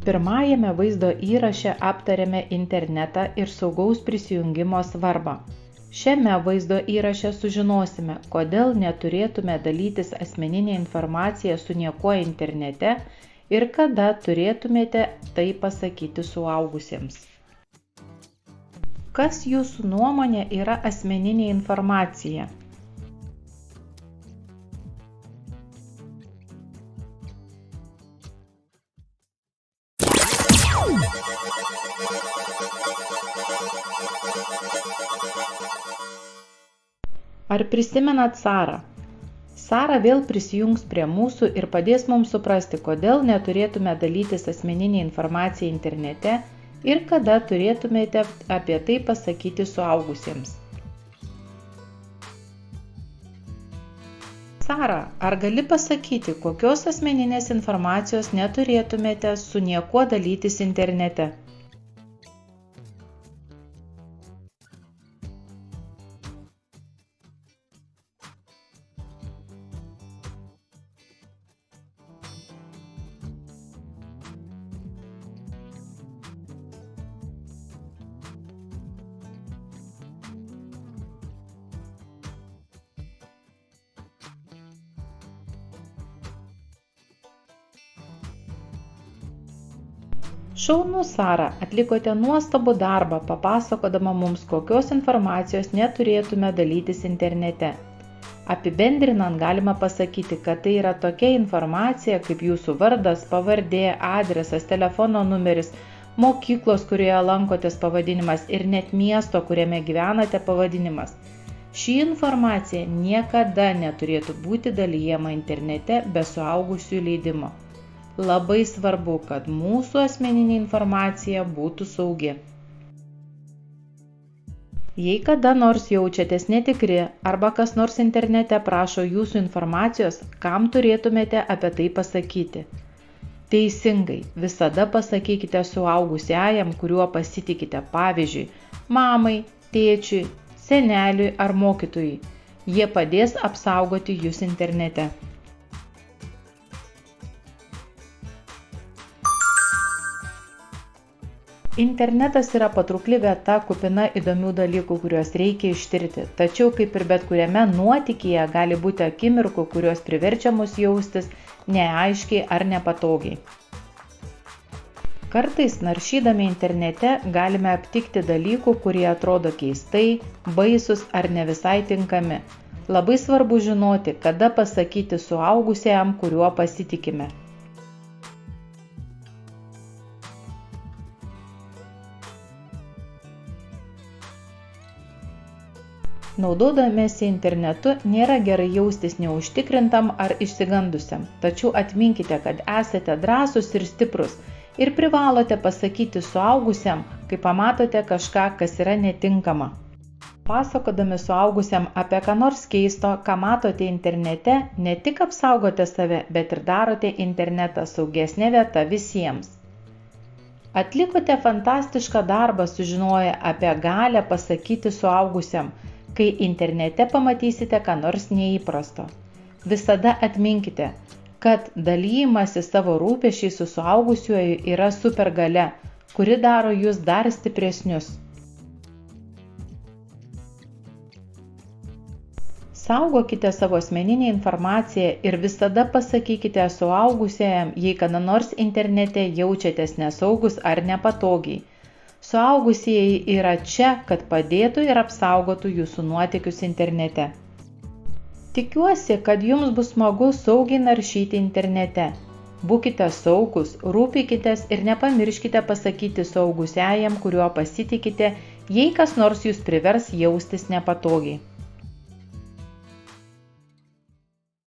Pirmajame vaizdo įraše aptarėme internetą ir saugaus prisijungimo svarbą. Šiame vaizdo įraše sužinosime, kodėl neturėtume dalytis asmeninę informaciją su niekuo internete ir kada turėtumėte tai pasakyti suaugusiems. Kas jūsų nuomonė yra asmeninė informacija? Ar prisimenat Sarą? Sara vėl prisijungs prie mūsų ir padės mums suprasti, kodėl neturėtume dalytis asmeninę informaciją internete ir kada turėtumėte apie tai pasakyti suaugusiems. Sara, ar gali pasakyti, kokios asmeninės informacijos neturėtumėte su niekuo dalytis internete? Šaunu, Sara, atlikote nuostabų darbą, papasakodama mums, kokios informacijos neturėtume dalytis internete. Apibendrinant galima pasakyti, kad tai yra tokia informacija kaip jūsų vardas, pavardė, adresas, telefono numeris, mokyklos, kurioje lankotės pavadinimas ir net miesto, kuriame gyvenate pavadinimas. Ši informacija niekada neturėtų būti dalijama internete be suaugusių leidimo. Labai svarbu, kad mūsų asmeninė informacija būtų saugi. Jei kada nors jaučiatės netikri arba kas nors internete prašo jūsų informacijos, kam turėtumėte apie tai pasakyti? Teisingai, visada pasakykite suaugusiajam, kuriuo pasitikite, pavyzdžiui, mamai, tėčiui, seneliui ar mokytojui. Jie padės apsaugoti jūs internete. Internetas yra patraukli vieta, kupina įdomių dalykų, kuriuos reikia ištirti, tačiau kaip ir bet kuriame nuotykyje gali būti akimirkų, kurios priverčia mus jaustis neaiškiai ar nepatogiai. Kartais naršydami internete galime aptikti dalykų, kurie atrodo keistai, baisus ar ne visai tinkami. Labai svarbu žinoti, kada pasakyti suaugusiajam, kuriuo pasitikime. Naudodamiesi internetu nėra gerai jaustis neužtikrintam ar išsigandusiam, tačiau atminkite, kad esate drąsūs ir stiprus ir privalote pasakyti suaugusiam, kai pamatote kažką, kas yra netinkama. Pasakodami suaugusiam apie ką nors keisto, ką matote internete, ne tik apsaugote save, bet ir darote internetą saugesnė vieta visiems. Atlikote fantastišką darbą sužinoję apie galią pasakyti suaugusiam, kai internete pamatysite ką nors neįprasto. Visada atminkite, kad dalijimasi savo rūpesčiais su suaugusiuoju yra supergalia, kuri daro jūs dar stipresnius. Saugokite savo asmeninę informaciją ir visada pasakykite suaugusiajam, jei kada nors internete jaučiatės nesaugus ar nepatogiai. Suaugusieji yra čia, kad padėtų ir apsaugotų jūsų nuotykius internete. Tikiuosi, kad jums bus smagu saugiai naršyti internete. Būkite saugūs, rūpykitės ir nepamirškite pasakyti suaugusiajam, kuriuo pasitikite, jei kas nors jūs privers jaustis nepatogiai.